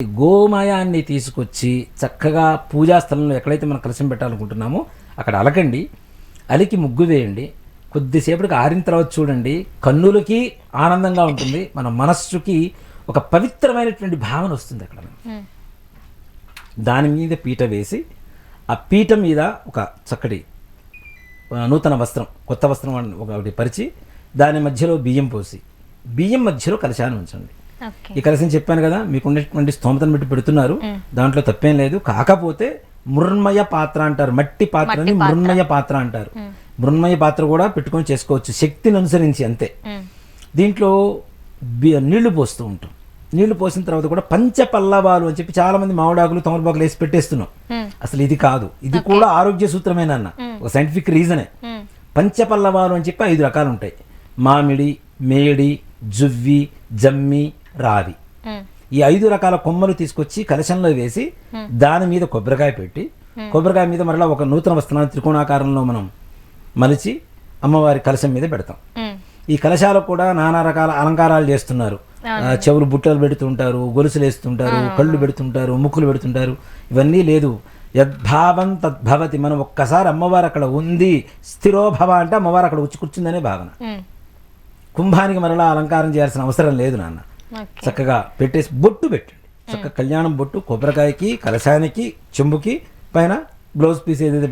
గోమయాన్ని తీసుకొచ్చి చక్కగా పూజా స్థలంలో ఎక్కడైతే మనం కలశం పెట్టాలనుకుంటున్నామో అక్కడ అలకండి, అలికి ముగ్గు వేయండి. కొద్దిసేపటికి ఆరిన తర్వాత చూడండి, కన్నులకి ఆనందంగా ఉంటుంది, మన మనస్సుకి ఒక పవిత్రమైనటువంటి భావన వస్తుంది. అక్కడ దాని మీద పీట వేసి ఆ పీట మీద ఒక చక్కటి నూతన వస్త్రం, కొత్త వస్త్రం ఒకటి పరిచి దాని మధ్యలో బియ్యం పోసి బియ్యం మధ్యలో కలశాన్ని ఉంచండి. ఈ కలశం చెప్పాను కదా, మీకు ఉన్నటువంటి స్తోమతను బట్టి పెడుతున్నారు, దాంట్లో తప్పేం లేదు. కాకపోతే మృన్మయ పాత్ర అంటారు, మట్టి పాత్రని మృన్మయ పాత్ర అంటారు. మృన్మయ పాత్ర కూడా పెట్టుకొని చేసుకోవచ్చు, శక్తిని అనుసరించి అంతే. దీంట్లో నీళ్లు పోస్తూ ఉంటాం. నీళ్లు పోసిన తర్వాత కూడా పంచపల్లవాలు అని చెప్పి చాలా మంది మామిడాకులు తమలపాకులు వేసి పెట్టేస్తున్నాం. అసలు ఇది కాదు, ఇది కూడా ఆరోగ్య సూత్రమేనన్న ఒక సైంటిఫిక్ రీజనే. పంచపల్లవాలు అని చెప్పి 5 రకాలు ఉంటాయి: మామిడి, మేడి, జువ్వి, జమ్మి, రావి. ఈ 5 రకాల కొమ్మలు తీసుకొచ్చి కలశంలో వేసి దాని మీద కొబ్బరికాయ పెట్టి, కొబ్బరికాయ మీద మరలా ఒక నూతన వస్త్రాన్ని త్రికోణాకారంలో మనం మలిచి అమ్మవారి కలశం మీద పెడతాం. ఈ కలశాలకు కూడా నానా రకాల అలంకారాలు చేస్తున్నారు. చెవులు బుట్టలు పెడుతుంటారు, గొలుసులు వేస్తుంటారు, కళ్ళు పెడుతుంటారు, ముక్కులు పెడుతుంటారు. ఇవన్నీ లేదు. యద్భావం తద్భవతి. మనం ఒక్కసారి అమ్మవారు అక్కడ ఉంది, స్థిరోభవ అంటే అమ్మవారు అక్కడ వచ్చి కూర్చుందనే భావన. కుంభానికి మరలా అలంకారం చేయాల్సిన అవసరం లేదు నాన్న. చక్కగా పెట్టేసి బొట్టు పెట్టండి, చక్కగా కళ్యాణం బొట్టు కొబ్బరికాయకి, కలశానికి, చెంబుకి, పైన బ్లౌజ్ పీస్ ఏదైతే